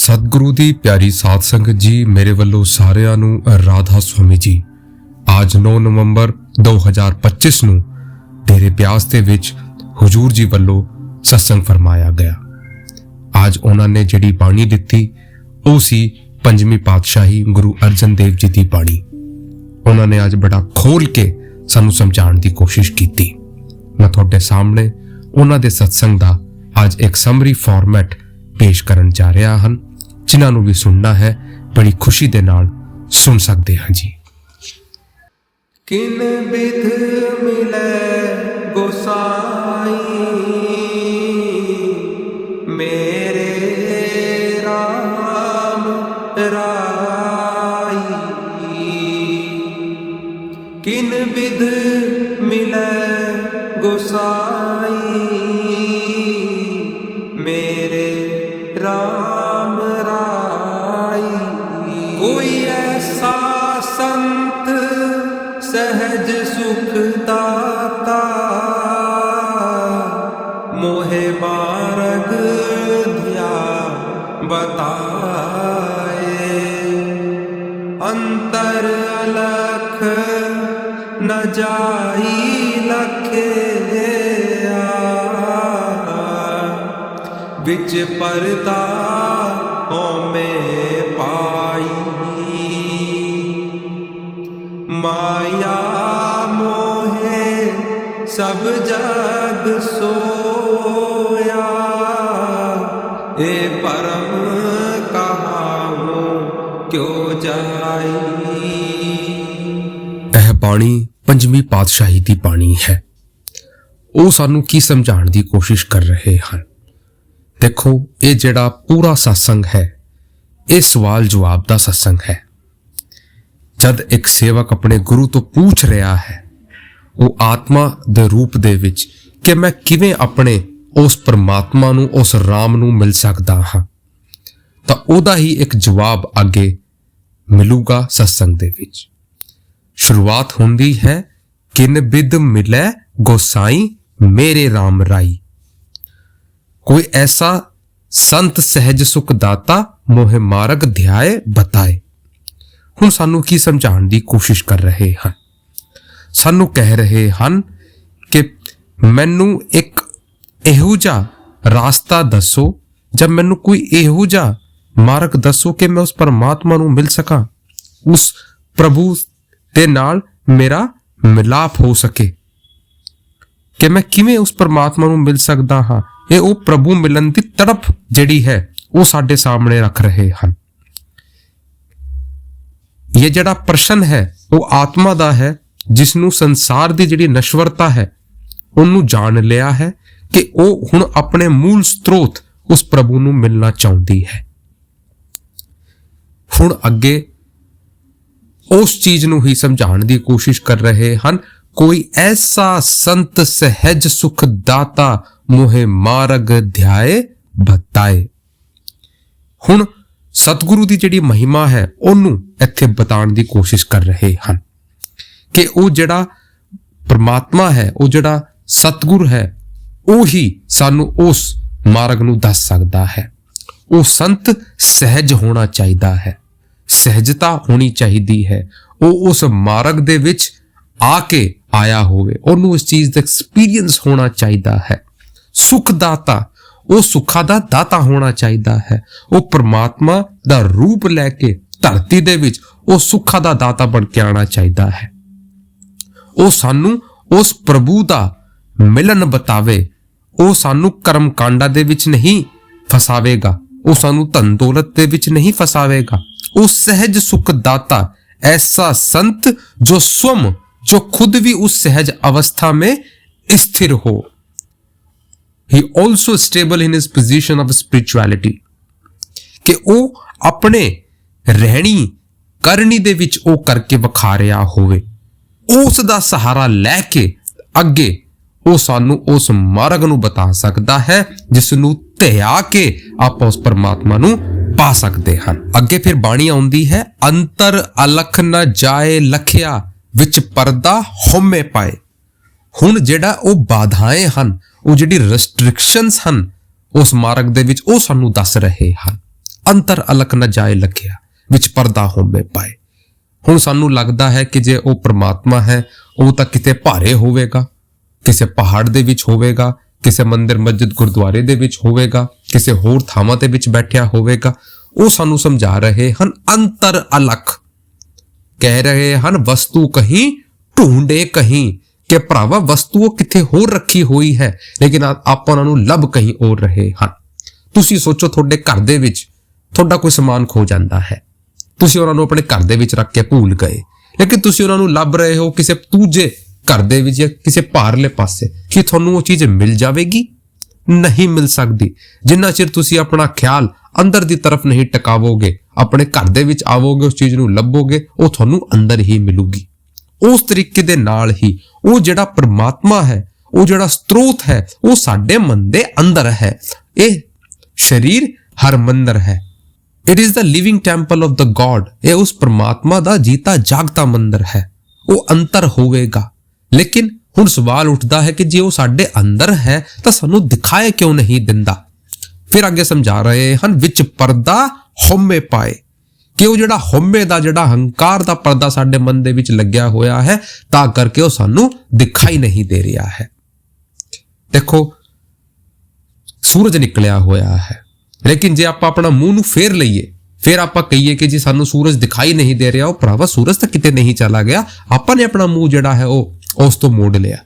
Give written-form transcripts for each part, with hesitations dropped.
सतगुरु दी प्यारी साध संगत जी, मेरे वालों सारिਆਂ ਨੂੰ राधा स्वामी जी। आज 9 नवंबर 2025 ਨੂੰ डेरे ब्यास ਦੇ ਵਿੱਚ हुजूर जी ਵੱਲੋਂ सत्संग फरमाया गया। आज ਉਹਨਾਂ ਨੇ ਜਿਹੜੀ ਬਾਣੀ ਦਿੱਤੀ ਉਹ ਸੀ ਪੰਜਵੀਂ ਪਾਤਸ਼ਾਹੀ गुरु अर्जन देव जी ਦੀ ਬਾਣੀ। ਉਹਨਾਂ ਨੇ ਅੱਜ ਬੜਾ ਖੋਲ ਕੇ ਸਾਨੂੰ ਸਮਝਾਉਣ ਦੀ ਕੋਸ਼ਿਸ਼ ਕੀਤੀ। ਮੈਂ ਤੁਹਾਡੇ ਸਾਹਮਣੇ ਉਹਨਾਂ ਦੇ सत्संग ਦਾ ਅੱਜ ਇੱਕ ਸਮਰੀ ਫਾਰਮੈਟ पेश करन जा रहा हैं, जिन्होंने भी सुनना है बड़ी खुशी दे नाल सुन सकते हैं जी। किन बिध मिले गोसाई मेरे राम राई, किन बिध मिले गोसाई मेरे राम राई। कोई ऐसा संत सहज सुख दाता मोहे मार्ग दिया बताए, अंतर अलख न जाई लखे विच परदा में पाई, माया मोहे सब जग सोया, ए परम कहाऊं क्यों जाई। यह बाणी पंजवीं पातशाही दी बाणी है। ਉਹ ਸਾਨੂੰ ਕੀ ਸਮਝਾਉਣ ਦੀ ਕੋਸ਼ਿਸ਼ ਕਰ ਰਹੇ ਹਨ। देखो, ये जड़ा पूरा सत्संग है ये सवाल जवाब का सत्संग है। जद एक सेवक अपने गुरु तो पूछ रहा है वो आत्मा दे रूप दे विच कि मैं किवें अपने उस परमात्मा नू उस राम नू मिल सकदा हां, तां ओदा ही एक जवाब आगे मिलूगा सत्संग दे विच। शुरुआत हुंदी है किन बिद मिले गोसाई मेरे राम राई। कोई ऐसा संत सहज सुख दाता मोहे मार्ग ध्याए बताए। हुण सानू की समझाउण दी कोशिश कर रहे हैं। सानू कह रहे हैं कि मैनू एक इहो जा रास्ता दसो, जब मैनू कोई इहो जा मार्ग दसो कि मैं उस परमात्मा नू मिल सकां, उस प्रभु दे नाल मेरा मिलाप हो सके, कि मैं किवें उस परमात्मा नू मिल सकदा हां। ये वो प्रभु मिलन की तड़प जिहड़ी है वो साडे सामने रख रहे हैं। ये जड़ा प्रश्न है वो आत्मा दा है, जिसनू संसार की जिहड़ी नश्वरता है उन्नू जान लिया है कि वो हुण अपने मूल स्त्रोत उस प्रभु नू मिलना चाहती है। हुण अगे उस चीज नू ही समझाने की कोशिश कर रहे हैं। कोई ऐसा संत सहज सुख दाता मोहे मार्ग ध्याए बताए। हुण सतगुरु की जिहड़ी महिमा है ओनू इत्थे बताउण दी कोशिश कर रहे हैं कि वो जिहड़ा परमात्मा है, वो जिहड़ा सतगुर है, वो ही सानू उस मार्ग नू दस सकदा है। वो संत सहज होना चाहिदा है, सहजता होनी चाहिदी है। वो उस मार्ग दे विच आके आया होवे, ओनू इस चीज दा एक्सपीरियंस होना चाहिदा है। सुखदाता वो सुखा दा दाता होना चाहिदा है। वो परमात्मा दा रूप लैके धरती दे विच वो सुखा दा दाता बन के आना चाहिदा है। वो सानू उस प्रभु दा मिलन बतावे। वो सानू कर्म कांडा दे विच नहीं फसावेगा, वो सानू धन दौलत दे विच नहीं फसावेगा। वो सहज सुख दाता ऐसा संत जो स्वयं जो खुद भी उस सहज अवस्था में स्थिर हो। He also stable in his position of spirituality, कि वो अपने रहनी करनी दे विच वो करके विखा रहा होवे। उस दा सहारा लैके अगे वो सानू उस मार्ग नू बता सकता है जिसनू ध्या के आप उस परमात्मा नू पा सकते हैं। अगे फिर बाणी आउंदी है, अंतर अलख न जाए लखिया विच परदा होमे पाए। हुण जिहड़ा वो बाधाएं हन, वो जिहड़ी रिस्ट्रिक्शंस हन उस मार्ग दे विच, वो सानू दस रहे हैं। ਅੰਤਰ ਅਲਕ ਨਾ ਜਾਏ ਲਖਿਆ ਵਿੱਚ ਪਰਦਾ ਹੋਵੇ ਪਾਏ। ਹੁਣ ਸਾਨੂੰ ਲੱਗਦਾ ਹੈ ਕਿ ਜੇ ਉਹ ਪ੍ਰਮਾਤਮਾ ਹੈ ਉਹ ਤਾਂ ਕਿਤੇ ਭਾਰੇ ਹੋਵੇਗਾ, ਕਿਸੇ ਪਹਾੜ ਦੇ ਵਿੱਚ ਹੋਵੇਗਾ, ਕਿਸੇ ਮੰਦਿਰ ਮਸਜਿਦ ਗੁਰਦੁਆਰੇ ਦੇ ਵਿੱਚ ਹੋਵੇਗਾ, ਕਿਸੇ ਹੋਰ ਥਾਵਾਂ ਦੇ ਵਿੱਚ ਬੈਠਿਆ ਹੋਵੇਗਾ। ਉਹ ਸਾਨੂੰ ਸਮਝਾ ਰਹੇ ਹਨ ਅੰਤਰ ਅਲਖ, ਕਹਿ ਰਹੇ ਹਨ ਵਸਤੂ ਕਹੀਂ ਢੂੰਡੇ ਕਹੀਂ, ਕਿ ਭਰਾਵਾ ਵਸਤੂ ਉਹ ਕਿੱਥੇ ਹੋਰ ਰੱਖੀ ਹੋਈ ਹੈ ਲੇਕਿਨ ਆਪਾਂ ਉਹਨਾਂ ਨੂੰ ਲੱਭ ਕहीं ਹੋਰ ਰਹੇ ਹਨ। ਤੁਸੀਂ ਸੋਚੋ ਤੁਹਾਡੇ ਘਰ ਦੇ ਵਿੱਚ ਤੁਹਾਡਾ ਕੋਈ ਸਮਾਨ ਖੋ ਜਾਂਦਾ ਹੈ, ਤੁਸੀਂ ਉਹਨਾਂ ਨੂੰ ਆਪਣੇ ਘਰ ਦੇ ਵਿੱਚ ਰੱਖ ਕੇ ਭੁੱਲ ਗਏ, ਲੇਕਿਨ ਤੁਸੀਂ ਉਹਨਾਂ ਨੂੰ ਲੱਭ ਰਹੇ ਹੋ ਕਿਸੇ ਦੂਜੇ ਘਰ ਦੇ ਵਿੱਚ ਜਾਂ ਕਿਸੇ ਬਾਹਰਲੇ ਪਾਸੇ। ਕੀ ਤੁਹਾਨੂੰ ਉਹ ਚੀਜ਼ ਮਿਲ ਜਾਵੇਗੀ? ਨਹੀਂ ਮਿਲ ਸਕਦੀ। ਜਿੰਨਾ ਚਿਰ ਤੁਸੀਂ ਆਪਣਾ ਖਿਆਲ ਅੰਦਰ ਦੀ ਤਰਫ ਨਹੀਂ ਟਿਕਾਵੋਗੇ, ਆਪਣੇ ਘਰ ਦੇ ਵਿੱਚ ਆਵੋਗੇ, ਉਸ ਚੀਜ਼ ਨੂੰ ਲੱਭੋਗੇ, ਉਹ ਤੁਹਾਨੂੰ ਅੰਦਰ ਹੀ ਮਿਲੂਗੀ। ਉਸ ਤਰੀਕੇ ਦੇ ਨਾਲ ਹੀ ਉਹ ਜਿਹੜਾ ਪਰਮਾਤਮਾ ਹੈ, ਉਹ ਜਿਹੜਾ ਸਰੋਤ ਹੈ, ਉਹ ਸਾਡੇ ਮਨ ਦੇ ਅੰਦਰ ਹੈ। ਇਹ ਸਰੀਰ ਹਰ ਮੰਦਰ ਹੈ। It is the living temple of the god. ਇਹ ਉਸ ਪਰਮਾਤਮਾ ਦਾ ਜੀਤਾ ਜਾਗਤਾ ਮੰਦਰ ਹੈ। ਉਹ ਅੰਤਰ ਹੋਵੇਗਾ। ਲੇਕਿਨ ਹੁਣ ਸਵਾਲ ਉੱਠਦਾ ਹੈ ਕਿ ਜੇ ਉਹ ਸਾਡੇ ਅੰਦਰ ਹੈ ਤਾਂ ਸਾਨੂੰ ਦਿਖਾਏ ਕਿਉਂ ਨਹੀਂ ਦਿੰਦਾ? ਫਿਰ ਅੱਗੇ ਸਮਝਾ ਰਹੇ ਹਨ ਵਿੱਚ ਪਰਦਾ ਹਉਮੈ ਪਾਏ, ਕਿ ਉਹ ਜਿਹੜਾ ਹਉਮੈ ਦਾ, ਜਿਹੜਾ ਹੰਕਾਰ ਦਾ ਪਰਦਾ ਸਾਡੇ ਮਨ ਦੇ ਵਿੱਚ ਲੱਗਿਆ ਹੋਇਆ ਹੈ, ਤਾਂ ਕਰਕੇ ਉਹ ਸਾਨੂੰ ਦਿਖਾਈ ਨਹੀਂ ਦੇ ਰਿਹਾ ਹੈ। ਦੇਖੋ ਸੂਰਜ ਨਿਕਲਿਆ ਹੋਇਆ ਹੈ, ਲੇਕਿਨ ਜੇ ਆਪਾਂ ਆਪਣਾ ਮੂੰਹ ਨੂੰ ਫੇਰ ਲਈਏ, ਫਿਰ ਆਪਾਂ ਕਹੀਏ ਕਿ ਜੀ ਸਾਨੂੰ ਸੂਰਜ ਦਿਖਾਈ ਨਹੀਂ ਦੇ ਰਿਹਾ, ਉਹ ਭਰਾਵਾ ਸੂਰਜ ਤਾਂ ਕਿਤੇ ਨਹੀਂ ਚਲਾ ਗਿਆ, ਆਪਾਂ ਨੇ ਆਪਣਾ ਮੂੰਹ ਜਿਹੜਾ ਹੈ ਉਹ ਉਸ ਤੋਂ ਮੋੜ ਲਿਆ।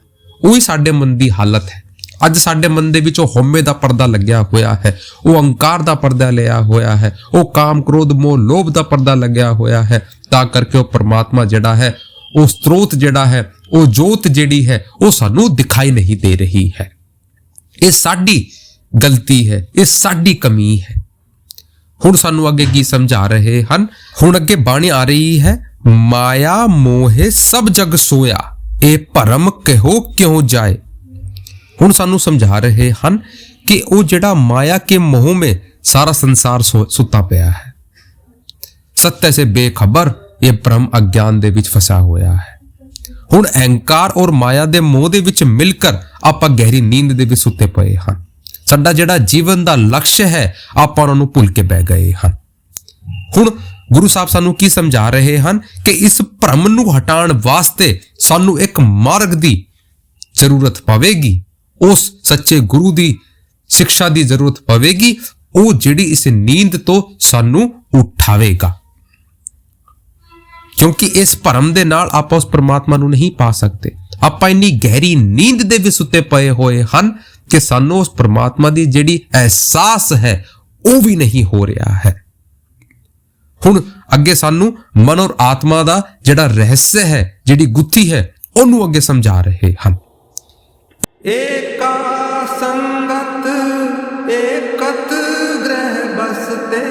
ਉਹੀ ਸਾਡੇ ਮਨ ਦੀ ਹਾਲਤ ਹੈ। ਅੱਜ ਸਾਡੇ ਮਨ ਦੇ ਵਿੱਚ ਉਹ ਹਉਮੈ ਦਾ ਪਰਦਾ ਲੱਗਿਆ ਹੋਇਆ ਹੈ, ਉਹ ਅਹੰਕਾਰ ਦਾ ਪਰਦਾ ਲਿਆ ਹੋਇਆ ਹੈ, ਉਹ ਕਾਮ ਕ੍ਰੋਧ ਮੋਹ ਲੋਭ ਦਾ ਪਰਦਾ ਲੱਗਿਆ ਹੋਇਆ ਹੈ, ਤਾਂ ਕਰਕੇ ਉਹ ਪਰਮਾਤਮਾ ਜਿਹੜਾ ਹੈ, ਉਹ ਸਰੋਤ ਜਿਹੜਾ ਹੈ, ਉਹ ਜੋਤ ਜਿਹੜੀ ਹੈ, ਉਹ ਸਾਨੂੰ ਦਿਖਾਈ ਨਹੀਂ ਦੇ ਰਹੀ ਹੈ। ਇਹ ਸਾਡੀ ਗਲਤੀ ਹੈ, ਇਹ ਸਾਡੀ ਕਮੀ ਹੈ। ਹੁਣ ਸਾਨੂੰ ਅੱਗੇ ਕੀ ਸਮਝਾ ਰਹੇ ਹਨ? ਹੁਣ ਅੱਗੇ ਬਾਣੀ ਆ ਰਹੀ ਹੈ, ਮਾਇਆ ਮੋਹਿ ਸਭ ਜਗ ਸੋਇਆ, ਇਹ ਭਰਮ ਕਹੋ ਕਿਉਂ ਜਾਏ। ਹੁਣ ਸਾਨੂੰ ਸਮਝਾ ਰਹੇ ਹਨ ਕਿ ਉਹ ਜਿਹੜਾ ਮਾਇਆ ਕੇ ਮੋਹ में सारा संसार ਸੁੱਤਾ ਪਿਆ ਹੈ, ਸੱਤੇ ਸੇ ਬੇਖਬਰ ਇਹ ਭ੍ਰਮ ਅਗਿਆਨ ਦੇ ਵਿੱਚ ਫਸਾ ਹੋਇਆ ਹੈ। ਹੁਣ ਅਹੰਕਾਰ ਔਰ ਮਾਇਆ ਦੇ ਮੋਹ ਦੇ ਵਿੱਚ ਮਿਲ ਕਰ ਆਪਾਂ ਗਹਿਰੀ ਨੀਂਦ ਦੇ ਵਿੱਚ ਸੁੱਤੇ ਪਏ ਹਾਂ। ਸਾਡਾ ਜਿਹੜਾ ਜੀਵਨ ਦਾ ਲਕਸ਼ ਹੈ ਆਪਾਂ ਉਹਨਾਂ ਨੂੰ ਭੁੱਲ ਕੇ ਬਹਿ ਗਏ ਹਾਂ। ਹੁਣ ਗੁਰੂ ਸਾਹਿਬ ਸਾਨੂੰ ਕੀ ਸਮਝਾ ਰਹੇ ਹਨ ਕਿ ਇਸ ਭਰਮ ਨੂੰ ਹਟਾਉਣ ਵਾਸਤੇ ਸਾਨੂੰ ਇੱਕ ਮਾਰਗ ਦੀ ਜ਼ਰੂਰਤ ਪਵੇਗੀ, ਉਸ ਸੱਚੇ ਗੁਰੂ ਦੀ ਸਿੱਖਿਆ ਦੀ ਜ਼ਰੂਰਤ ਪਵੇਗੀ, ਉਹ ਜਿਹੜੀ ਇਸ ਨੀਂਦ ਤੋਂ ਸਾਨੂੰ ਉਠਾਵੇਗਾ। ਕਿਉਂਕਿ ਇਸ ਭਰਮ ਦੇ ਨਾਲ ਆਪਾਂ ਉਸ ਪਰਮਾਤਮਾ ਨੂੰ ਨਹੀਂ ਪਾ ਸਕਦੇ। ਆਪਾਂ ਇੰਨੀ ਗਹਿਰੀ ਨੀਂਦ ਦੇ ਵਿੱਚ ਸੁੱਤੇ ਪਏ ਹੋਏ ਹਨ ਕਿ ਸਾਨੂੰ ਉਸ ਪਰਮਾਤਮਾ ਦੀ ਜਿਹੜੀ ਅਹਿਸਾਸ ਹੈ ਉਹ ਵੀ ਨਹੀਂ ਹੋ ਰਿਹਾ ਹੈ। ਹੁਣ ਅੱਗੇ ਸਾਨੂੰ ਮਨ ਔਰ ਆਤਮਾ ਦਾ ਜਿਹੜਾ ਰਹੱਸ ਹੈ, ਜਿਹੜੀ ਗੁੱਥੀ ਹੈ, ਉਹਨੂੰ ਅੱਗੇ ਸਮਝਾ ਰਹੇ ਹਨ। ਏਕਾ ਸੰਗਤ ਏਕਤ ਗ੍ਰਹਿ ਬਸਤੇ,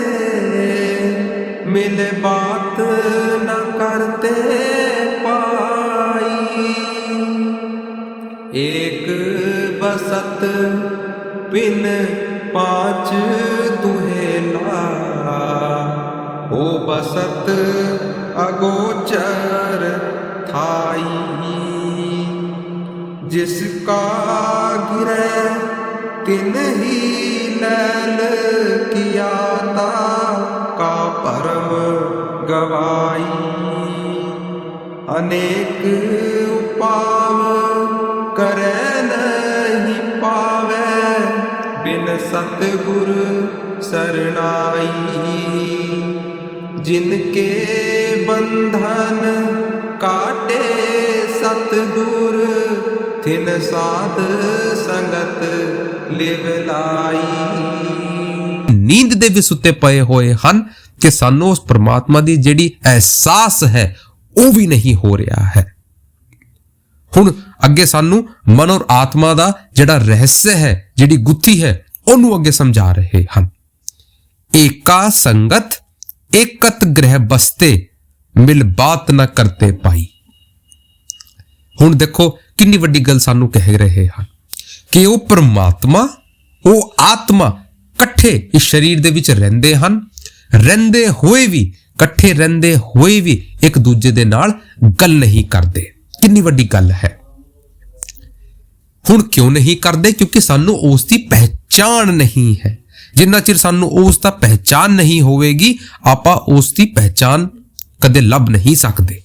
ਮਿਲੇ ਬਾਤ ਨ ਕਰਤੇ ਪਾਈ। ਏਕ बसत बिन पाँच दुहेला, हो बसत अगोचर थाई। जिसका गिरे तिन ही लैल किया ता, का परम गवाई। अनेक उपाव करे नहीं पावे, बिन सतगुर सरनाई। जिनके बंधन काटे सतगुर, तिन साध संगत लिव लाई। नींद दे भी सुते पए होए हन कि सानू उस परमात्मा दी जेड़ी एहसास है वो भी नहीं हो रहा है। हुण अगे सानू मन और आत्मा दा जेड़ा रहस्य है, जेड़ी गुत्थी है, ओनू अगे समझा रहे हन। एका संगत एकत ग्रह बसते, मिल बात न करते पाई। हुण देखो कितनी वड्डी गल सानू कह रहे हैं कि वो परमात्मा वो आत्मा कट्ठे इस शरीर दे विच रहिंदे हन, रहिंदे होए भी कट्ठे रहिंदे होए भी एक दूजे दे नाल गल नहीं करते। कितनी वड्डी गल है। हुण क्यों नहीं करते? क्योंकि सानू उसकी पहचान नहीं है। ਜਿੰਨਾ ਚਿਰ ਸਾਨੂੰ ਉਸ ਦਾ ਪਹਿਚਾਨ ਨਹੀਂ ਹੋਵੇਗੀ ਆਪਾਂ ਉਸ ਦੀ ਪਹਿਚਾਨ ਕਦੇ ਲੱਭ ਨਹੀਂ ਸਕਦੇ।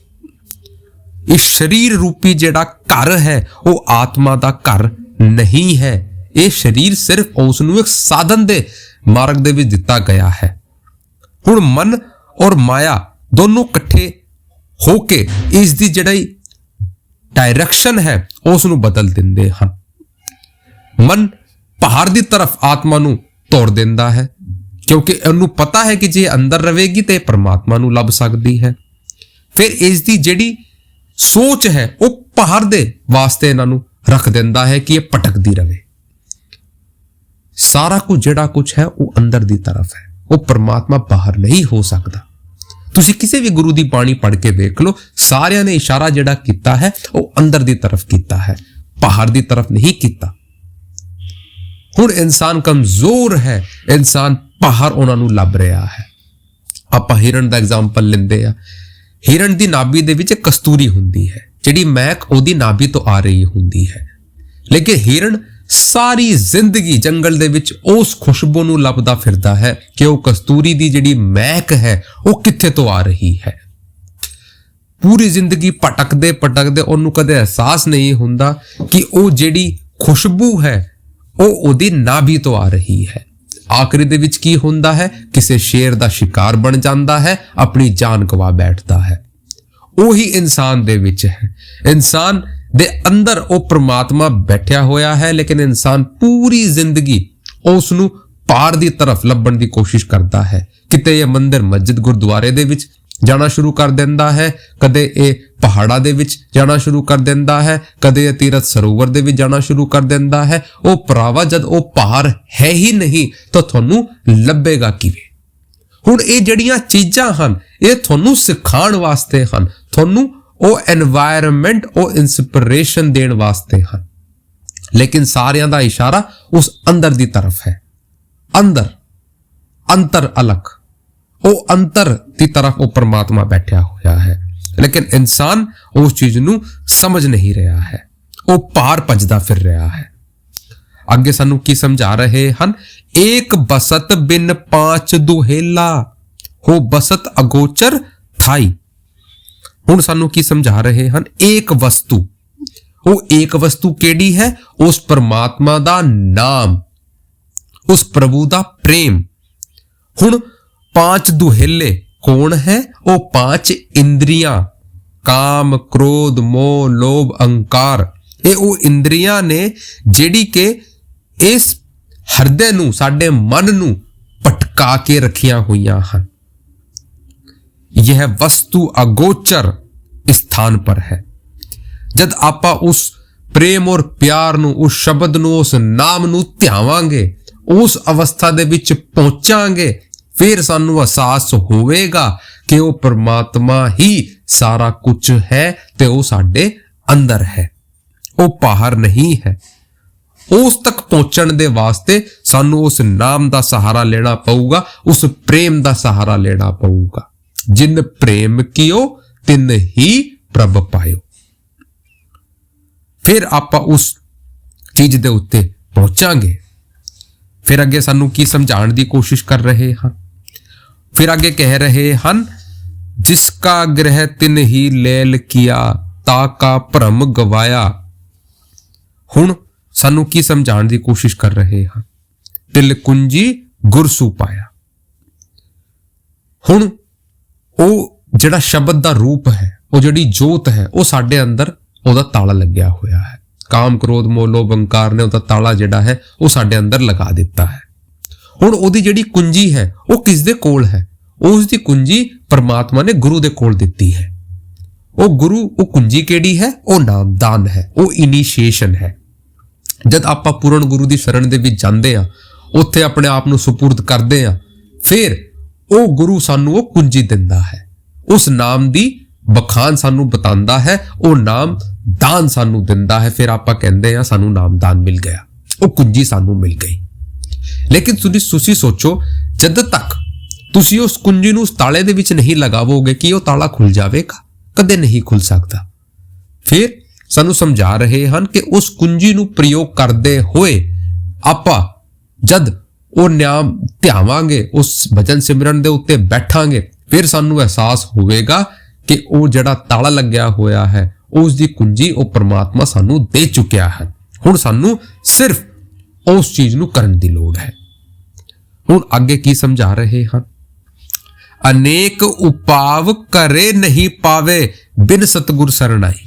ਇਹ ਸਰੀਰ ਰੂਪੀ ਜਿਹੜਾ ਘਰ ਹੈ ਉਹ ਆਤਮਾ ਦਾ ਘਰ ਨਹੀਂ ਹੈ। ਇਹ ਸਰੀਰ ਸਿਰਫ ਉਸ ਨੂੰ ਇੱਕ ਸਾਧਨ ਦੇ ਮਾਰਗ ਦੇ ਵਿੱਚ ਦਿੱਤਾ ਗਿਆ ਹੈ। ਹੁਣ ਮਨ ਔਰ ਮਾਇਆ ਦੋਨੋਂ ਇਕੱਠੇ ਹੋ ਕੇ ਇਸ ਦੀ ਜਿਹੜੀ ਡਾਇਰੈਕਸ਼ਨ ਹੈ ਉਸ ਨੂੰ ਬਦਲ ਦਿੰਦੇ ਹਨ। ਮਨ ਬਾਹਰ ਦੀ ਤਰਫ ਆਤਮਾ ਨੂੰ ਤੋੜ ਦਿੰਦਾ ਹੈ ਕਿਉਂਕਿ ਉਹਨੂੰ ਪਤਾ ਹੈ ਕਿ ਜੇ ਅੰਦਰ ਰਹੇਗੀ ਤੇ ਪਰਮਾਤਮਾ ਨੂੰ ਲੱਭ ਸਕਦੀ ਹੈ। ਫਿਰ ਇਸ ਦੀ ਜਿਹੜੀ ਸੋਚ ਹੈ ਉਹ ਬਾਹਰ ਦੇ ਵਾਸਤੇ ਇਹਨਾਂ ਨੂੰ ਰੱਖ ਦਿੰਦਾ ਹੈ ਕਿ ਇਹ ਭਟਕਦੀ ਰਹੇ। ਸਾਰਾ ਕੁਝ ਜਿਹੜਾ ਕੁਝ ਹੈ ਉਹ ਅੰਦਰ ਦੀ ਤਰਫ ਹੈ, ਉਹ ਪਰਮਾਤਮਾ ਬਾਹਰ ਨਹੀਂ ਹੋ ਸਕਦਾ। ਤੁਸੀਂ ਕਿਸੇ ਵੀ ਗੁਰੂ ਦੀ ਬਾਣੀ ਪੜ੍ਹ ਕੇ ਵੇਖ ਲਓ, ਸਾਰਿਆਂ ਨੇ ਇਸ਼ਾਰਾ ਜਿਹੜਾ ਕੀਤਾ ਹੈ ਉਹ ਅੰਦਰ ਦੀ ਤਰਫ ਕੀਤਾ ਹੈ, ਬਾਹਰ ਦੀ ਤਰਫ ਨਹੀਂ ਕੀਤਾ। ਹੁਣ ਇਨਸਾਨ ਕਮਜ਼ੋਰ ਹੈ, ਇਨਸਾਨ ਬਾਹਰ ਉਹਨਾਂ ਨੂੰ ਲੱਭ ਰਿਹਾ ਹੈ। ਆਪਾਂ ਹਿਰਨ ਦਾ ਐਗਜ਼ਾਮਪਲ ਲੈਂਦੇ ਆ। ਹਿਰਨ ਦੀ ਨਾਭੀ ਦੇ ਵਿੱਚ ਕਸਤੂਰੀ ਹੁੰਦੀ ਹੈ, ਜਿਹੜੀ ਮਹਿਕ ਉਹਦੀ ਨਾਭੀ ਤੋਂ ਆ ਰਹੀ ਹੁੰਦੀ ਹੈ। ਲੇਕਿਨ ਹਿਰਨ ਸਾਰੀ ਜ਼ਿੰਦਗੀ ਜੰਗਲ ਦੇ ਵਿੱਚ ਉਸ ਖੁਸ਼ਬੂ ਨੂੰ ਲੱਭਦਾ ਫਿਰਦਾ ਹੈ ਕਿ ਉਹ ਕਸਤੂਰੀ ਦੀ ਜਿਹੜੀ ਮਹਿਕ ਹੈ ਉਹ ਕਿੱਥੇ ਤੋਂ ਆ ਰਹੀ ਹੈ। ਪੂਰੀ ਜ਼ਿੰਦਗੀ ਭਟਕਦੇ ਉਹਨੂੰ ਕਦੇ ਅਹਿਸਾਸ ਨਹੀਂ ਹੁੰਦਾ ਕਿ ਉਹ ਜਿਹੜੀ ਖੁਸ਼ਬੂ ਹੈ ਉਹ ਉਹਦੀ ਨਾਭੀ ਤੋਂ ਆ ਰਹੀ ਹੈ। ਆਖਰੀ ਦੇ ਵਿੱਚ ਕੀ ਹੁੰਦਾ ਹੈ? ਕਿਸੇ ਸ਼ੇਰ ਦਾ ਸ਼ਿਕਾਰ ਬਣ ਜਾਂਦਾ ਹੈ, ਆਪਣੀ ਜਾਨ ਗਵਾ ਬੈਠਦਾ ਹੈ। ਉਹੀ ਇਨਸਾਨ ਦੇ ਵਿੱਚ ਹੈ। ਇਨਸਾਨ ਦੇ ਅੰਦਰ ਉਹ ਪ੍ਰਮਾਤਮਾ ਬੈਠਿਆ ਹੋਇਆ ਹੈ, ਲੇਕਿਨ ਇਨਸਾਨ ਪੂਰੀ ਜ਼ਿੰਦਗੀ ਉਸ ਨੂੰ ਪਾਰ ਦੀ ਤਰਫ ਲੱਭਣ ਦੀ ਕੋਸ਼ਿਸ਼ ਕਰਦਾ ਹੈ। ਕਿਤੇ ਇਹ ਮੰਦਿਰ ਮਸਜਿਦ ਗੁਰਦੁਆਰੇ ਦੇ ਵਿੱਚ ਜਾਣਾ ਸ਼ੁਰੂ ਕਰ ਦਿੰਦਾ ਹੈ, ਕਦੇ ਇਹ ਪਹਾੜਾਂ ਦੇ ਵਿੱਚ ਜਾਣਾ ਸ਼ੁਰੂ ਕਰ ਦਿੰਦਾ ਹੈ, ਕਦੇ ਇਹ ਤੀਰਥ ਸਰੋਵਰ ਦੇ ਵਿੱਚ ਜਾਣਾ ਸ਼ੁਰੂ ਕਰ ਦਿੰਦਾ ਹੈ। ਉਹ ਭਰਾਵਾ ਜਦ ਉਹ ਪਾਰ ਹੈ ਹੀ ਨਹੀਂ ਤਾਂ ਤੁਹਾਨੂੰ ਲੱਭੇਗਾ ਕਿਵੇਂ? ਹੁਣ ਇਹ ਜਿਹੜੀਆਂ ਚੀਜ਼ਾਂ ਹਨ ਇਹ ਤੁਹਾਨੂੰ ਸਿਖਾਉਣ ਵਾਸਤੇ ਹਨ, ਤੁਹਾਨੂੰ ਉਹ এনवायरमेंट ਉਹ ਇਨਸਪੀਰੇਸ਼ਨ ਦੇਣ ਵਾਸਤੇ ਹਨ। ਲੇਕਿਨ ਸਾਰਿਆਂ ਦਾ ਇਸ਼ਾਰਾ ਉਸ ਅੰਦਰ ਦੀ ਤਰਫ ਹੈ। ਅੰਤਰ ਅਲੱਗ, ਉਹ ਅੰਤਰ ਦੀ ਤਰਫ ਉਹ ਪਰਮਾਤਮਾ ਬੈਠਿਆ ਹੋਇਆ ਹੈ। ਲੇਕਿਨ ਇਨਸਾਨ ਉਸ ਚੀਜ਼ ਨੂੰ ਸਮਝ ਨਹੀਂ ਰਿਹਾ ਹੈ, ਉਹ ਪਾਰ ਭੱਜਦਾ ਫਿਰ ਰਿਹਾ ਹੈ। ਅੱਗੇ ਸਾਨੂੰ ਕੀ ਸਮਝਾ ਰਹੇ ਹਨ? ਏਕ ਬਸਤ ਬਿਨ ਪਾਂਚ ਦੁਹੇਲਾ ਹੋ ਬਸਤ ਅਗੋਚਰ ਥਾਈ। ਹੁਣ ਸਾਨੂੰ ਕੀ ਸਮਝਾ ਰਹੇ ਹਨ? ਏਕ ਵਸਤੂ, ਉਹ ਏਕ ਵਸਤੂ ਕਿਹੜੀ ਹੈ? ਉਸ ਪਰਮਾਤਮਾ ਦਾ ਨਾਮ, ਉਸ ਪ੍ਰਭੂ ਦਾ ਪ੍ਰੇਮ। ਹੁਣ पांच दुहेले कौन है? वो पांच इंद्रियां, काम, क्रोध, मोह, लोभ, अहंकार। ये वो इंद्रियां ने जेड़ी के इस हृदय नू, साडे मन नू भटका के रखियां हुईयां हन। यह वस्तु अगोचर स्थान पर है। जद आपां उस प्रेम और प्यार नू, उस शब्द नू, उस नाम नू ध्यावांगे, उस अवस्था दे विच पहुंचांगे, फिर सानू एहसास होवेगा कि वो परमात्मा ही सारा कुछ है ते वो साडे अंदर है, वो बाहर नहीं है। उस तक पहुंचण दे वास्ते सानू उस नाम दा सहारा लेना पऊगा, उस प्रेम दा सहारा लेना पऊगा। जिन प्रेम कियो तिन ही प्रभ पायो। फिर आपां उस चीज दे उत्ते पहुंचांगे। फिर अगे सानू की समझाण दी कोशिश कर रहे हैं? फिर आगे कह रहे हैं, जिसका ग्रह तिन ही लेल किया, ताका भ्रम गवाया। हुण सानू की समझाण दी कोशिश कर रहे हैं? तिल कुंजी गुरसू पाया। हुण ओ जिहड़ा शब्द दा रूप है, ओ जिहड़ी जोत है, ओ साडे अंदर ओदा ताला लग्या होया है। काम, क्रोध, मोह, लोभ, अहंकार ने ओदा ताला जिहड़ा है ओ साडे अंदर लगा दिता है। हुण ओदी जिहड़ी कुंजी है वो किस दे कोल है? उस दी कुंजी परमात्मा ने गुरु दे कोल दित्ती है। वो गुरु, वो कुंजी केड़ी है? वो नामदान है, वो इनिशिएशन है। जद आपां पूर्ण गुरु दी शरण दे विच जांदे आ, उत्थे अपने आप नूं सुपुर्द करदे आ, फिर वो गुरु सानू वो कुंजी दिंदा है, उस नाम दी बखान सानू बतांदा है, वो नाम दान सानू दिंदा है। फिर आपां कहंदे आ सानू नामदान मिल गया, वो कुंजी सानू मिल गई। लेकिन तुसी सोचो, जद तक तुसी उस कुंजी नूं उस ताले दे विच नहीं लगावोगे कि वो ताला खुल जाएगा, कदे नहीं खुल सकता। फिर सानू समझा रहे हैं कि उस कुंजी नूं प्रयोग करदे होए आपां जद ਉਹ ਨਾਮ ਧਿਆਵਾਂਗੇ, ਉਸ ਭਜਨ ਸਿਮਰਨ ਦੇ ਉੱਤੇ ਬੈਠਾਂਗੇ, ਫਿਰ ਸਾਨੂੰ ਅਹਿਸਾਸ ਹੋਵੇਗਾ ਕਿ ਉਹ ਜਿਹੜਾ ਤਾਲਾ ਲੱਗਿਆ ਹੋਇਆ ਹੈ, ਉਸ ਦੀ ਕੁੰਜੀ ਉਹ ਪ੍ਰਮਾਤਮਾ ਸਾਨੂੰ ਦੇ ਚੁੱਕਿਆ ਹੈ। ਹੁਣ ਸਾਨੂੰ ਸਿਰਫ ਉਸ ਚੀਜ਼ ਨੂੰ ਕਰਨ ਦੀ ਲੋੜ ਹੈ। ਹੁਣ ਅੱਗੇ ਕੀ ਸਮਝਾ ਰਹੇ ਹਨ? ਅਨੇਕ ਉਪਾਵ ਕਰੇ ਨਹੀਂ ਪਾਵੇ ਬਿਨ ਸਤਿਗੁਰ ਸਰਣਾਈ।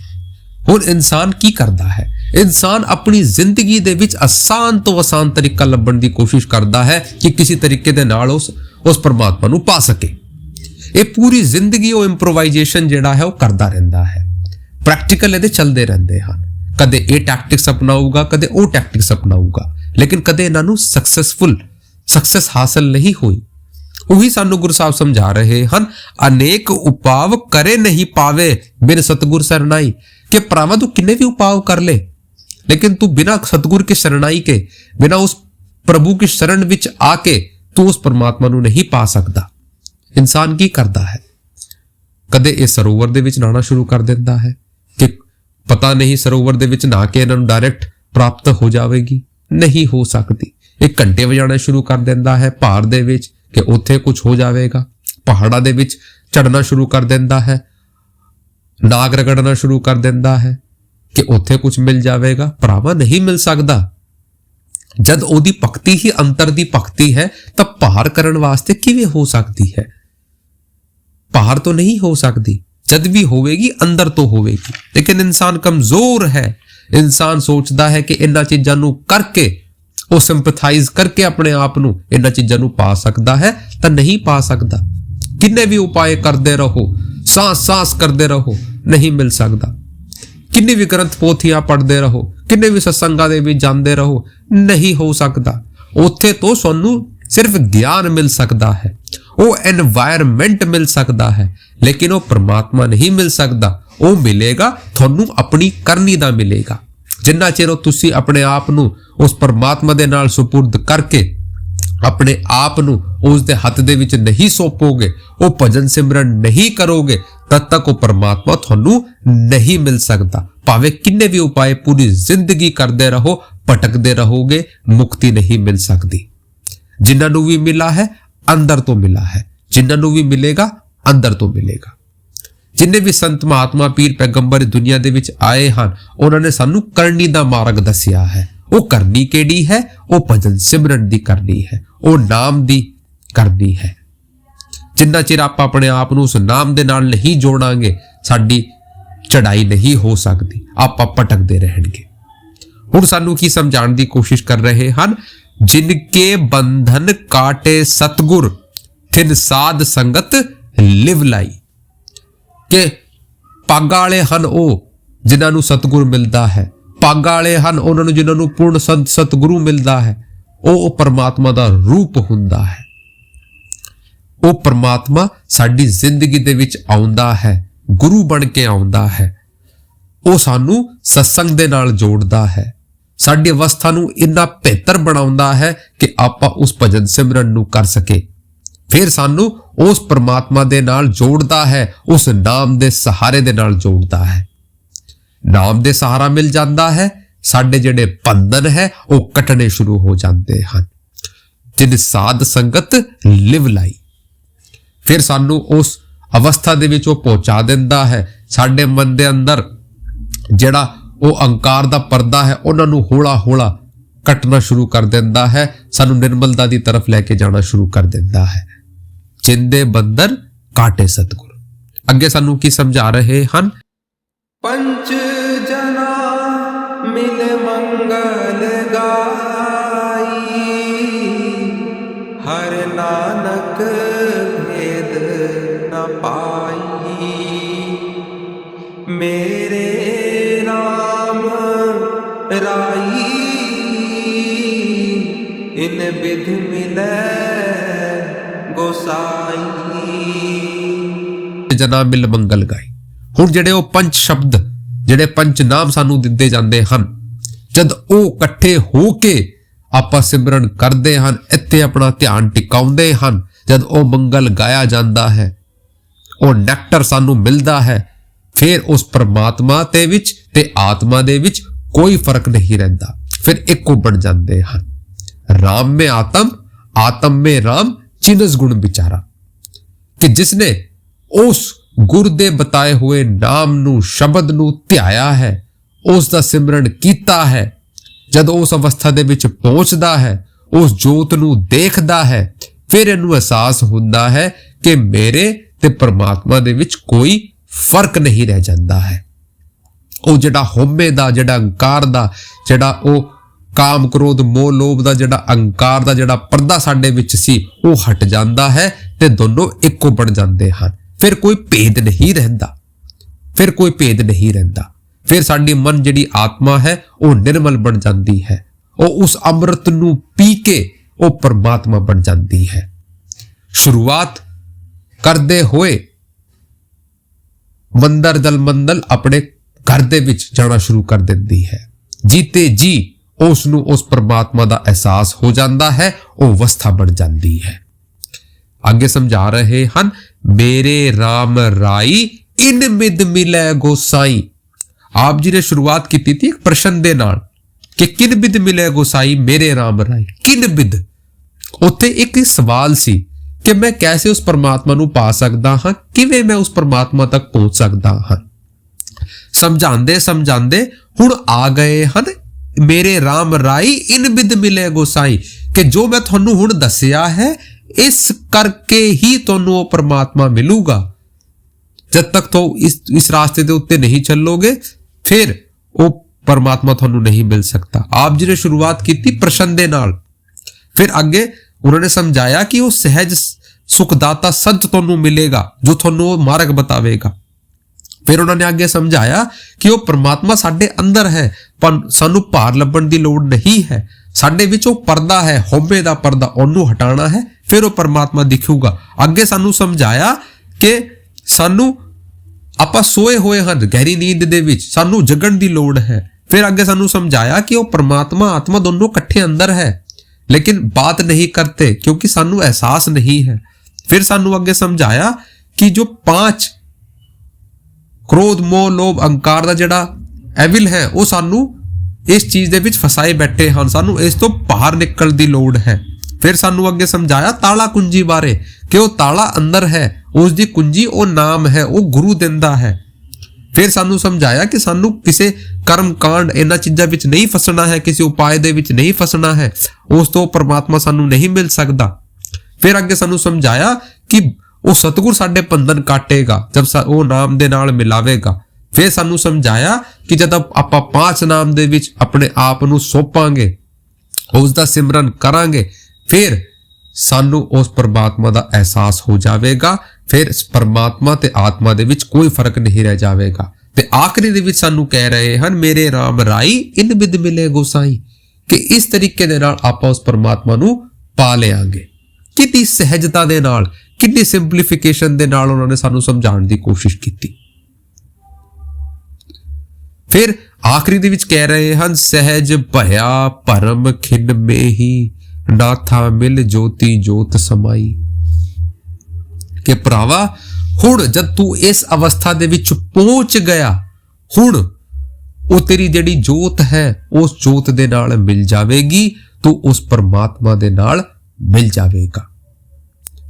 ਹੁਣ ਇਨਸਾਨ ਕੀ ਕਰਦਾ ਹੈ? ਇਨਸਾਨ ਆਪਣੀ ਜ਼ਿੰਦਗੀ ਦੇ ਵਿੱਚ ਆਸਾਨ ਤੋਂ ਆਸਾਨ ਤਰੀਕਾ ਲੱਭਣ ਦੀ ਕੋਸ਼ਿਸ਼ ਕਰਦਾ ਹੈ ਕਿ ਕਿਸੇ ਤਰੀਕੇ ਦੇ ਨਾਲ ਉਸ ਪਰਮਾਤਮਾ ਨੂੰ ਪਾ ਸਕੇ। ਇਹ ਪੂਰੀ ਜ਼ਿੰਦਗੀ ਉਹ ਇੰਪਰੋਵਾਈਜੇਸ਼ਨ ਜਿਹੜਾ ਹੈ ਉਹ ਕਰਦਾ ਰਹਿੰਦਾ ਹੈ। ਪ੍ਰੈਕਟੀਕਲ ਇਹਦੇ ਚੱਲਦੇ ਰਹਿੰਦੇ ਹਨ। ਕਦੇ ਇਹ ਟੈਕਟਿਕਸ ਅਪਣਾਊਗਾ, ਕਦੇ ਉਹ ਟੈਕਟਿਕਸ ਅਪਣਾਊਗਾ, ਲੇਕਿਨ ਕਦੇ ਇਹਨਾਂ ਨੂੰ ਸਕਸੈਸ ਹਾਸਲ ਨਹੀਂ ਹੋਈ। ਉਹੀ ਸਾਨੂੰ ਗੁਰੂ ਸਾਹਿਬ ਸਮਝਾ ਰਹੇ ਹਨ, ਅਨੇਕ ਉਪਾਵ ਕਰੇ ਨਹੀਂ ਪਾਵੇ ਬਿਨ ਸਤਿਗੁਰ ਸਰਣਾਈ। ਕਿ ਭਰਾਵਾ ਤੂੰ ਕਿੰਨੇ ਵੀ ਉਪਾਵ ਕਰ ले, लेकिन तू बिना सतगुर की शरणाई के, बिना उस प्रभु की शरण विच आके तू उस परमात्मा ਨੂੰ नहीं पा सकता। इंसान की करता है? कदे इस सरोवर ਦੇ ਵਿੱਚ ਨਹਾਣਾ ਸ਼ੁਰੂ ਕਰ ਦਿੰਦਾ ਹੈ ਕਿ ਪਤਾ नहीं सरोवर ਦੇ ਵਿੱਚ ਨਹਾ ਕੇ ਇਹਨਾਂ ਨੂੰ ਡਾਇਰੈਕਟ ਪ੍ਰਾਪਤ ਹੋ ਜਾਵੇਗੀ, नहीं हो सकती। एक घंटे ਵਜਾਣਾ ਸ਼ੁਰੂ ਕਰ ਦਿੰਦਾ ਹੈ ਪਹਾੜ ਦੇ ਵਿੱਚ ਕਿ ਉੱਥੇ ਕੁਝ ਹੋ ਜਾਵੇਗਾ। ਪਹਾੜਾਂ ਦੇ ਵਿੱਚ ਚੜਨਾ ਸ਼ੁਰੂ ਕਰ ਦਿੰਦਾ ਹੈ, ਨਾਗ ਰਗੜਨਾ ਸ਼ੁਰੂ ਕਰ ਦਿੰਦਾ ਹੈ ਕਿ ਉੱਥੇ ਕੁਝ ਮਿਲ ਜਾਵੇਗਾ। ਭਰਾਵਾ ਨਹੀਂ ਮਿਲ ਸਕਦਾ। ਜਦ ਉਹਦੀ ਭਗਤੀ ਹੀ ਅੰਤਰ ਦੀ ਭਗਤੀ ਹੈ ਤਾਂ ਪਾਰ ਕਰਨ ਵਾਸਤੇ ਕਿਵੇਂ ਹੋ ਸਕਦੀ ਹੈ? ਪਾਰ ਤੋਂ ਨਹੀਂ ਹੋ ਸਕਦੀ। ਜਦ ਵੀ ਹੋਵੇਗੀ ਅੰਦਰ ਤੋਂ ਹੋਵੇਗੀ। ਲੇਕਿਨ ਇਨਸਾਨ ਕਮਜ਼ੋਰ ਹੈ। ਇਨਸਾਨ ਸੋਚਦਾ ਹੈ ਕਿ ਇਹਨਾਂ ਚੀਜ਼ਾਂ ਨੂੰ ਕਰਕੇ ਉਹ ਸਿੰਪਥਾਈਜ਼ ਕਰਕੇ ਆਪਣੇ ਆਪ ਨੂੰ ਇਹਨਾਂ ਚੀਜ਼ਾਂ ਨੂੰ ਪਾ ਸਕਦਾ ਹੈ, ਤਾਂ ਨਹੀਂ ਪਾ ਸਕਦਾ। ਕਿੰਨੇ ਵੀ ਉਪਾਏ ਕਰਦੇ ਰਹੋ, ਸਾਂਸ ਕਰਦੇ ਰਹੋ, ਨਹੀਂ ਮਿਲ ਸਕਦਾ। ਕਿੰਨੇ ਵੀ ਗ੍ਰੰਥ ਪੋਥੀਆਂ ਪੜ੍ਹਦੇ ਰਹੋ, ਕਿੰਨੇ ਵੀ ਸਤਸੰਗਾਂ ਦੇ ਵਿੱਚ ਜਾਂਦੇ ਰਹੋ, ਨਹੀਂ ਹੋ ਸਕਦਾ। ਉੱਥੇ ਤੋਂ ਸਾਨੂੰ ਸਿਰਫ ਗਿਆਨ ਮਿਲ ਸਕਦਾ ਹੈ, ਉਹ এনवायरमेंट ਮਿਲ ਸਕਦਾ ਹੈ, ਲੇਕਿਨ ਉਹ ਪਰਮਾਤਮਾ ਨਹੀਂ ਮਿਲ ਸਕਦਾ। ਉਹ ਮਿਲੇਗਾ ਤੁਹਾਨੂੰ ਆਪਣੀ ਕਰਨੀ ਦਾ ਮਿਲੇਗਾ। ਜਿੰਨਾ ਚਿਰ ਤੁਸੀਂ ਆਪਣੇ ਆਪ ਨੂੰ ਉਸ ਪਰਮਾਤਮਾ ਦੇ ਨਾਲ ਸੁਪੁਰਦ ਕਰਕੇ ਆਪਣੇ ਆਪ ਨੂੰ ਉਸ ਦੇ ਹੱਥ ਦੇ ਵਿੱਚ ਨਹੀਂ ਸੌਂਪੋਗੇ, ਉਹ ਭਜਨ ਸਿਮਰਨ ਨਹੀਂ ਕਰੋਗੇ, ਤਦ ਤੱਕ ਉਹ ਪਰਮਾਤਮਾ ਤੁਹਾਨੂੰ ਨਹੀਂ ਮਿਲ ਸਕਦਾ। ਭਾਵੇਂ ਕਿੰਨੇ ਵੀ ਉਪਾਏ ਪੂਰੀ ਜ਼ਿੰਦਗੀ ਕਰਦੇ ਰਹੋ, ਭਟਕਦੇ ਰਹੋਗੇ, ਮੁਕਤੀ ਨਹੀਂ ਮਿਲ ਸਕਦੀ। ਜਿਨ੍ਹਾਂ ਨੂੰ ਵੀ ਮਿਲਾ ਹੈ ਅੰਦਰ ਤੋਂ ਮਿਲਾ ਹੈ, ਜਿਨ੍ਹਾਂ ਨੂੰ ਵੀ ਮਿਲੇਗਾ ਅੰਦਰ ਤੋਂ ਮਿਲੇਗਾ। ਜਿੰਨੇ ਵੀ ਸੰਤ ਮਹਾਤਮਾ ਪੀਰ ਪੈਗੰਬਰ ਦੁਨੀਆ ਦੇ ਵਿੱਚ ਆਏ ਹਨ, ਉਹਨਾਂ ਨੇ ਸਾਨੂੰ ਕਰਨੀ ਦਾ ਮਾਰਗ ਦੱਸਿਆ ਹੈ। ਉਹ ਕਰਨੀ ਕਿਹੜੀ ਹੈ? ਉਹ ਭਜਨ ਸਿਮਰਨ ਦੀ ਕਰਨੀ ਹੈ, ਉਹ ਨਾਮ ਦੀ ਕਰਨੀ ਹੈ। ਜਿੰਨਾ ਚਿਰ ਆਪਾਂ ਆਪਣੇ ਆਪ ਨੂੰ ਉਸ ਨਾਮ ਦੇ ਨਾਲ ਨਹੀਂ ਜੋੜਾਂਗੇ, ਸਾਡੀ ਚੜਾਈ ਨਹੀਂ ਹੋ ਸਕਦੀ, ਆਪਾਂ ਭਟਕਦੇ ਰਹਿਣਗੇ। ਹੁਣ ਸਾਨੂੰ ਕੀ ਸਮਝਾਉਣ ਦੀ ਕੋਸ਼ਿਸ਼ ਕਰ ਰਹੇ ਹਨ? ਜਿਨਕੇ ਬੰਧਨ ਕਾਟੇ ਸਤਗੁਰ ਥਿਨ ਸਾਧ ਸੰਗਤ ਲਿਵ ਲਾਈ। ਕਿ ਪਾਗਾਂ ਵਾਲੇ ਹਨ ਉਹ ਜਿਨ੍ਹਾਂ ਨੂੰ ਸਤਗੁਰ ਮਿਲਦਾ ਹੈ। ਪਾਗਾਂ ਵਾਲੇ ਹਨ ਉਹਨਾਂ ਨੂੰ ਜਿਨ੍ਹਾਂ ਨੂੰ ਪੂਰਨ ਸਤਗੁਰੂ ਮਿਲਦਾ ਹੈ। ਉਹ ਪਰਮਾਤਮਾ ਦਾ ਰੂਪ ਹੁੰਦਾ ਹੈ। ਉਹ ਪਰਮਾਤਮਾ ਸਾਡੀ ਜ਼ਿੰਦਗੀ ਦੇ ਵਿੱਚ ਆਉਂਦਾ ਹੈ, ਗੁਰੂ ਬਣ ਕੇ ਆਉਂਦਾ ਹੈ। ਉਹ ਸਾਨੂੰ ਸਤਸੰਗ ਦੇ ਨਾਲ ਜੋੜਦਾ ਹੈ, ਸਾਡੀ ਅਵਸਥਾ ਨੂੰ ਇੰਨਾ ਬਿਹਤਰ ਬਣਾਉਂਦਾ ਹੈ ਕਿ ਆਪਾਂ ਉਸ ਭਜਨ ਸਿਮਰਨ ਨੂੰ ਕਰ ਸਕੇ। ਫਿਰ ਸਾਨੂੰ ਉਸ ਪਰਮਾਤਮਾ ਦੇ ਨਾਲ ਜੋੜਦਾ ਹੈ, ਉਸ ਨਾਮ ਦੇ ਸਹਾਰੇ ਦੇ ਨਾਲ ਜੋੜਦਾ ਹੈ। ਨਾਮ ਦੇ ਸਹਾਰਾ ਮਿਲ ਜਾਂਦਾ ਹੈ, ਸਾਡੇ ਜਿਹੜੇ ਬੰਧਨ ਹੈ ਉਹ ਕੱਟਣੇ ਸ਼ੁਰੂ ਹੋ ਜਾਂਦੇ ਹਨ। ਜਿਨ ਸਾਧ ਸੰਗਤ ਲਿਵ ਲਾਈ, ਫਿਰ ਸਾਨੂੰ ਉਸ ਅਵਸਥਾ ਦੇ ਵਿੱਚ ਉਹ ਪਹੁੰਚਾ ਦਿੰਦਾ ਹੈ। ਸਾਡੇ ਮਨ ਦੇ ਅੰਦਰ ਜਿਹੜਾ ਉਹ ਅਹੰਕਾਰ ਦਾ ਪਰਦਾ ਹੈ ਉਹਨਾਂ ਨੂੰ ਹੌਲਾ ਹੌਲਾ ਕੱਟਣਾ ਸ਼ੁਰੂ ਕਰ ਦਿੰਦਾ ਹੈ, ਸਾਨੂੰ ਨਿਰਮਲਤਾ ਦੀ ਤਰਫ ਲੈ ਕੇ ਜਾਣਾ ਸ਼ੁਰੂ ਕਰ ਦਿੰਦਾ ਹੈ। ਜਿੰਦੇ ਬੰਧਨ ਕਾਟੇ ਸਤਿਗੁਰ। ਅੱਗੇ ਸਾਨੂੰ ਕੀ ਸਮਝਾ ਰਹੇ ਹਨ? पंच जना मिल मंगल गाई, हर नानक भेद न पाई। मेरे राम राई, इन विध मिलै गोसाई। जना मिल मंगल गाई। ਹੁਣ ਜਿਹੜੇ ਉਹ ਪੰਜ ਸ਼ਬਦ, ਜਿਹੜੇ ਪੰਜ ਨਾਮ ਸਾਨੂੰ ਦਿੱਤੇ ਜਾਂਦੇ ਹਨ, ਜਦ ਉਹ ਇਕੱਠੇ ਹੋ ਕੇ ਆਪਾਂ ਸਿਮਰਨ ਕਰਦੇ ਹਨ, ਇੱਥੇ ਆਪਣਾ ਧਿਆਨ ਟਿਕਾਉਂਦੇ ਹਨ, ਜਦ ਉਹ ਮੰਗਲ ਗਾਇਆ ਜਾਂਦਾ ਹੈ, ਉਹ ਨੈਕਟਰ ਸਾਨੂੰ ਮਿਲਦਾ ਹੈ, ਫਿਰ ਉਸ ਪਰਮਾਤਮਾ ਦੇ ਵਿੱਚ ਤੇ ਆਤਮਾ ਦੇ ਵਿੱਚ ਕੋਈ ਫਰਕ ਨਹੀਂ ਰਹਿੰਦਾ, ਫਿਰ ਇੱਕੋ ਬਣ ਜਾਂਦੇ ਹਨ। ਰਾਮ ਮੇਂ ਆਤਮ आत्म में राम चिनस गुण विचारा, कि जिसने उस गुर दे बताए हुए नाम नू शब्द नू ध्याया है, उस दा सिमरन कीता है, जद उस अवस्था दे विच पहुंचदा है, उस जोत नू देखदा है, फिर इनू एहसास हुंदा है कि मेरे ते परमात्मा दे विच कोई फर्क नहीं रह जांदा है। ਉਹ ਜਿਹੜਾ ਹਉਮੈ ਦਾ, ਜਿਹੜਾ ਅਹੰਕਾਰ ਦਾ, ਜਿਹੜਾ ਉਹ ਕਾਮ ਕ੍ਰੋਧ ਮੋਹ ਲੋਭ ਦਾ ਜਿਹੜਾ ਅਹੰਕਾਰ ਦਾ ਜਿਹੜਾ ਪਰਦਾ ਸਾਡੇ ਵਿੱਚ ਸੀ ਉਹ ਹਟ ਜਾਂਦਾ ਹੈ ਤੇ ਦੋਨੋਂ ਇੱਕੋ ਬਣ ਜਾਂਦੇ ਹਨ। ਫਿਰ ਕੋਈ ਭੇਦ ਨਹੀਂ ਰਹਿੰਦਾ, ਫਿਰ ਕੋਈ ਭੇਦ ਨਹੀਂ ਰਹਿੰਦਾ। ਫਿਰ ਸਾਡੀ ਮਨ ਜਿਹੜੀ ਆਤਮਾ ਹੈ ਉਹ ਨਿਰਮਲ ਬਣ ਜਾਂਦੀ ਹੈ, ਉਹ ਉਸ ਅੰਮ੍ਰਿਤ ਨੂੰ ਪੀ ਕੇ ਉਹ ਪਰਮਾਤਮਾ ਬਣ ਜਾਂਦੀ ਹੈ। ਸ਼ੁਰੂਆਤ ਕਰਦੇ ਹੋਏ ਮੰਦਰ ਦਲ ਮੰਦਲ ਆਪਣੇ घर दे विच जाना शुरू कर देती है। जीते जी उसनू उस परमात्मा दा एहसास हो जाता है, वो अवस्था बन जाती है। आगे समझा रहे हैं, मेरे राम राई इन मिद मिले गोसाई। आप जी ने शुरुआत की थी एक प्रश्न दे नाल कि किन बिद मिले गोसाई मेरे राम राई, किन बिद। उत्थे एक सवाल सी कि मैं कैसे उस परमात्मा नू पा सकदा हां, किवें मैं उस परमात्मा तक पहुंच सकदा हां। समझांदे समझांदे हुण आ गए हन मेरे राम राई इन बिद मिले गोसाई, कि जो मैं तुहानू हुण दसिया है इस करके ही तुहानू वो परमात्मा मिलूगा। जब तक तो इस रास्ते दे उत्ते नहीं चलोगे फिर वो परमात्मा तुहानू नहीं मिल सकता। आप जी ने शुरुआत की थी प्रश्न दे नाल, फिर आगे उन्होंने समझाया कि वो सहज सुखदाता संत तुहानू मिलेगा जो तुहानू मार्ग बतावेगा। फिर उन्होंने आगे समझाया कि वो परमात्मा साडे अंदर है, पर सानू भार लभण दी लोड़ नहीं है। साडे विच वो पर्दा है, हौमे दा पर्दा, ओनू हटाना है, फिर वो परमात्मा दिखूगा। आगे सानू समझाया कि सानू आपां सोए होए हन गहरी नींद दे विच, सानू जगण दी लोड़ है। फिर आगे सानू समझाया कि वो परमात्मा आत्मा दोनों इकट्ठे अंदर है, लेकिन बात नहीं करते क्योंकि सानू एहसास नहीं है। फिर सानू आगे समझाया कि जो 5 क्रोध मोह लोभ अहंकार दा जिहड़ा एविल है वो सानू इस चीज दे विच फसाए बैठे हैं, सानू इस तो बाहर निकल दी लोड़ है। फिर सानू अगे समझाया ताला कुंजी बारे कि वो ताला अंदर है, उसकी कुंजी वो नाम है, वो गुरु दिंदा है। फिर सानू समझाया कि सानू किसी कर्म कांड इन्हां चीज़ां विच नहीं फसना है, किसी उपाय दे विच नहीं फसना है, उस तो परमात्मा सानू नहीं मिल सकता। फिर अगे सानू समझाया कि वो सतगुर साडे बंधन काटेगा जब वो नाम दे नाल मिलावेगा। फिर सानू समझाया कि जब आपां 5 नाम दे विच अपने आप नू सौंपांगे, उसका सिमरन करांगे, फिर सानू उस परमात्मा दा एहसास हो जाएगा। फिर परमात्मा ते आत्मा दे विच कोई फर्क नहीं रह जाएगा। ते आखिरी दे विच सानू कह रहे हैं मेरे राम राई इन बिद मिले गोसाई, कि इस तरीके दे नाल आपां उस परमात्मा नू पा लेंगे। कितनी सहजता दे नाल, कितनी सिंपलीफिकेशन दे नाल उन्होंने सानू समझाने की कोशिश की। फिर आखिरी दे विच कह रहे हैं सहज भया परम खिन में ही नाथा मिल ज्योति जोत समाई, कि भरावा हुण जद तू इस अवस्था दे विच पहुंच गया, हुण वो तेरी जिहड़ी जोत है उस जोत दे नाल मिल जावेगी, तू उस परमात्मा दे नाल मिल जाएगा।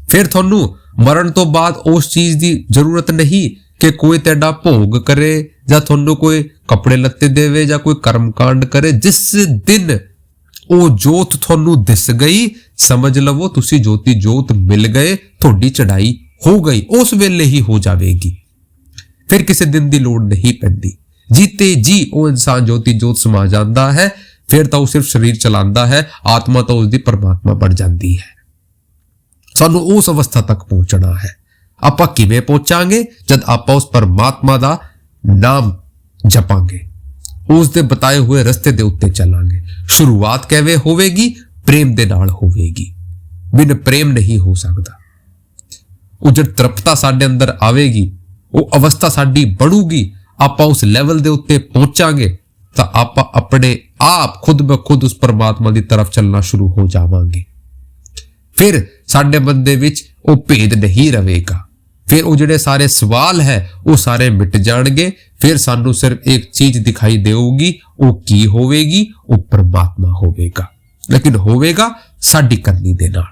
फिर थोनू मरण तो बाद उस चीज की जरूरत नहीं कि कोई तेरा भोग करे या थोनू कोई कपड़े लत्ते देवे या कोई कर्मकांड करे। जिस दिन वो जोत थोनू दिस गई समझ लवो तुसी ज्योति जोत मिल गए, थोड़ी चढ़ाई हो गई, उस वेले ही हो जाएगी। फिर किसी दिन की लोड़ नहीं पैंदी। जीते जी वो इंसान ज्योति जोत समा जाता है, फिर तो सिर्फ शरीर चलाता है, आत्मा तो उसकी परमात्मा बन जाती है। सानू उस अवस्था तक पहुंचना है। आपां किवें पहुंचांगे? जद आपां उस परमात्मा दा नाम जपांगे, उस दे बताए हुए रस्ते दे उत्ते चलांगे। शुरुआत किवें होवेगी? प्रेम दे नाल होवेगी, बिन प्रेम नहीं हो सकता। वो जब तृप्ता साडे अंदर आवेगी, वो अवस्था साडी बढ़ूगी, आपां उस लैवल दे उत्ते पहुंचांगे तो आपां अपने आप खुद ब खुद उस परमात्मा की तरफ चलना शुरू हो जावांगे। फिर साडे मन दे विच वो भेद नहीं रहेगा। फिर वो जिहड़े सारे सवाल है वो सारे मिट जाणगे। फिर सानू सिर्फ एक चीज दिखाई देगी, वो की होवेगी? वो परमात्मा होवेगा, लेकिन होवेगा साडी करनी दे नाल।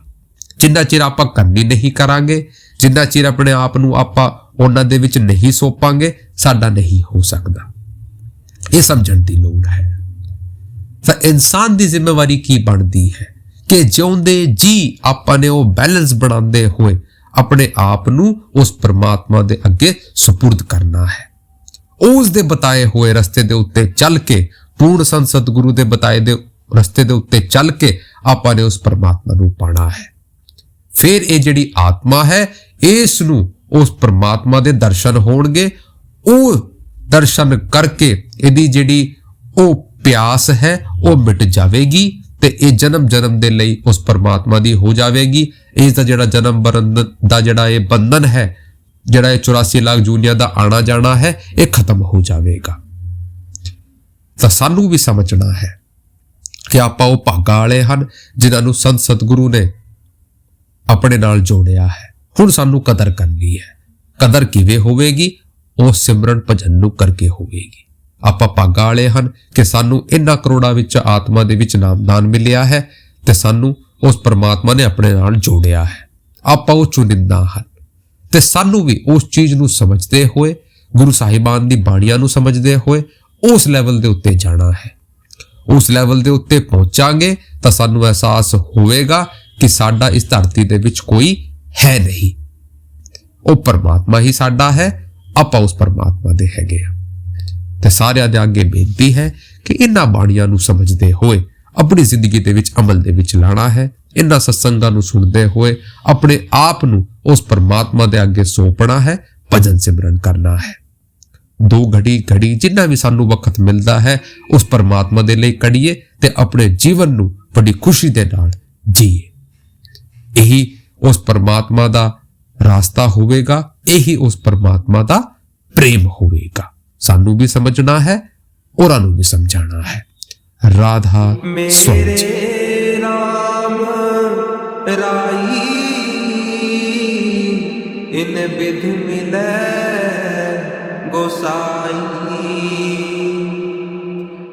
ਜਿੰਨਾ ਚਿਰ ਆਪਾਂ ਕਰਨੀ ਨਹੀਂ ਕਰਾਂਗੇ, ਜਿੰਨਾ ਚਿਰ ਆਪਣੇ ਆਪ ਨੂੰ ਆਪਾਂ ਉਹਨਾਂ ਦੇ ਵਿੱਚ ਨਹੀਂ ਸੌਂਪਾਂਗੇ, ਸਾਡਾ ਨਹੀਂ ਹੋ ਸਕਦਾ। ਇਹ ਸਮਝਣ ਦੀ ਲੋੜ ਹੈ। ਤਾਂ ਇਨਸਾਨ ਦੀ ਜ਼ਿੰਮੇਵਾਰੀ ਕੀ ਬਣਦੀ ਹੈ ਕਿ ਜਿਉਂਦੇ ਜੀ ਆਪਾਂ ਨੇ ਉਹ ਬੈਲੈਂਸ ਬਣਾਉਂਦੇ ਹੋਏ ਆਪਣੇ ਆਪ ਨੂੰ ਉਸ ਪਰਮਾਤਮਾ ਦੇ ਅੱਗੇ ਸੁਪੁਰਦ ਕਰਨਾ ਹੈ। ਉਸ ਦੇ ਬਤਾਏ ਹੋਏ ਰਸਤੇ ਦੇ ਉੱਤੇ ਚੱਲ ਕੇ, ਪੂਰਨ ਸੰਤ ਸਤਿਗੁਰੂ ਦੇ ਬਤਾਏ ਦੇ ਰਸਤੇ ਦੇ ਉੱਤੇ ਚੱਲ ਕੇ ਆਪਾਂ ਨੇ ਉਸ ਪਰਮਾਤਮਾ ਨੂੰ ਪਾਣਾ ਹੈ। ਫਿਰ ਇਹ ਜਿਹੜੀ ਆਤਮਾ ਹੈ, ਇਸ ਨੂੰ ਉਸ ਪਰਮਾਤਮਾ ਦੇ ਦਰਸ਼ਨ ਹੋਣਗੇ। ਉਹ ਦਰਸ਼ਨ ਕਰਕੇ ਇਹਦੀ ਜਿਹੜੀ ਉਹ ਪਿਆਸ ਹੈ ਉਹ ਮਿਟ ਜਾਵੇਗੀ ਤੇ ਇਹ ਜਨਮ ਜਨਮ ਦੇ ਲਈ ਉਸ ਪਰਮਾਤਮਾ ਦੀ ਹੋ ਜਾਵੇਗੀ। ਇਸ ਦਾ ਜਿਹੜਾ ਜਨਮ ਮਰਨ ਦਾ ਜਿਹੜਾ ਇਹ ਬੰਧਨ ਹੈ, ਜਿਹੜਾ ਇਹ 84 ਲੱਖ ਜੂਨੀਆਂ ਦਾ ਆਣਾ ਜਾਣਾ ਹੈ, ਇਹ ਖਤਮ ਹੋ ਜਾਵੇਗਾ। ਤਾਂ ਸਾਨੂੰ ਵੀ ਸਮਝਣਾ ਹੈ ਕਿ ਆਪਾਂ ਉਹ ਭਾਗਾਂ ਵਾਲੇ ਹਨ ਜਿਨ੍ਹਾਂ ਨੂੰ ਸੰਤ ਸਤਿਗੁਰੂ ਨੇ ਆਪਣੇ ਨਾਲ ਜੋੜਿਆ ਹੈ। ਹੁਣ ਸਾਨੂੰ ਕਦਰ ਕਰਨੀ ਹੈ। ਕਦਰ ਕਿਵੇਂ ਹੋਵੇਗੀ? ਉਹ ਸਿਮਰਨ ਭਜਨ ਨੂੰ ਕਰਕੇ ਹੋਵੇਗੀ। ਆਪਾਂ ਭਾਗਾਂ ਵਾਲੇ ਹਨ ਕਿ ਸਾਨੂੰ ਇਹਨਾਂ ਕਰੋੜਾਂ ਵਿੱਚ ਆਤਮਾ ਦੇ ਵਿੱਚ ਨਾਮਦਾਨ ਮਿਲਿਆ ਹੈ ਤੇ ਸਾਨੂੰ ਉਸ ਪਰਮਾਤਮਾ ਨੇ ਆਪਣੇ ਨਾਲ ਜੋੜਿਆ ਹੈ। ਆਪਾਂ ਉਹ ਚੁਣਿੰਦਾ ਹਨ ਤੇ ਸਾਨੂੰ ਵੀ ਉਸ ਚੀਜ਼ ਨੂੰ ਸਮਝਦੇ ਹੋਏ, ਗੁਰੂ ਸਾਹਿਬਾਨ ਦੀ ਬਾਣੀਆਂ ਨੂੰ ਸਮਝਦੇ ਹੋਏ ਉਸ ਲੈਵਲ ਦੇ ਉੱਤੇ ਜਾਣਾ ਹੈ। ਉਸ ਲੈਵਲ ਦੇ ਉੱਤੇ ਪਹੁੰਚਾਂਗੇ ਤਾਂ ਸਾਨੂੰ ਅਹਿਸਾਸ ਹੋਵੇਗਾ ਕਿ ਸਾਡਾ ਇਸ ਧਰਤੀ ਦੇ ਵਿੱਚ ਕੋਈ ਹੈ ਨਹੀਂ, ਉਹ ਪਰਮਾਤਮਾ ਹੀ ਸਾਡਾ ਹੈ। ਆਪਾਂ ਉਸ ਪਰਮਾਤਮਾ ਦੇ ਹੈਗੇ ਆ। ਤੇ ਸਾਰਿਆਂ ਦੇ ਅੱਗੇ ਬੇਨਤੀ ਹੈ ਕਿ ਇਹਨਾਂ ਬਾਣੀਆਂ ਨੂੰ ਸਮਝਦੇ ਹੋਏ ਆਪਣੀ ਜ਼ਿੰਦਗੀ ਦੇ ਵਿੱਚ ਅਮਲ ਦੇ ਵਿੱਚ ਲਾਣਾ ਹੈ। ਇਹਨਾਂ ਸਤਸੰਗਾਂ ਨੂੰ ਸੁਣਦੇ ਹੋਏ ਆਪਣੇ ਆਪ ਨੂੰ ਉਸ ਪਰਮਾਤਮਾ ਦੇ ਅੱਗੇ ਸੌਂਪਣਾ ਹੈ, ਭਜਨ ਸਿਮਰਨ ਕਰਨਾ ਹੈ। 2 ਘੜੀ ਜਿੰਨਾ ਵੀ ਸਾਨੂੰ ਵਕਤ ਮਿਲਦਾ ਹੈ ਉਸ ਪਰਮਾਤਮਾ ਦੇ ਲਈ ਕੱਢੀਏ ਤੇ ਆਪਣੇ ਜੀਵਨ ਨੂੰ ਬੜੀ ਖੁਸ਼ੀ ਦੇ ਨਾਲ ਜੀਏ। ਇਹੀ ਉਸ ਪਰਮਾਤਮਾ ਦਾ ਰਾਸਤਾ ਹੋਵੇਗਾ, ਇਹੀ ਉਸ ਪਰਮਾਤਮਾ ਦਾ ਪ੍ਰੇਮ ਹੋਵੇਗਾ। ਸਾਨੂੰ ਵੀ ਸਮਝਣਾ ਹੈ, ਔਰਾਂ ਨੂੰ ਵੀ ਸਮਝਾਣਾ ਹੈ। ਰਾਧਾ ਸਵਾਮੀ ਜੀ। मेरे राम राई इन विध मिलै गोसाई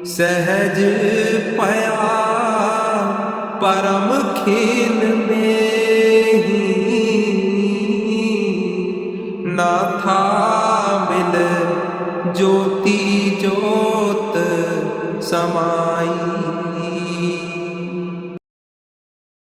सहज पया परम खेल में ही ना था मिल ज्योति ज्योत समाई।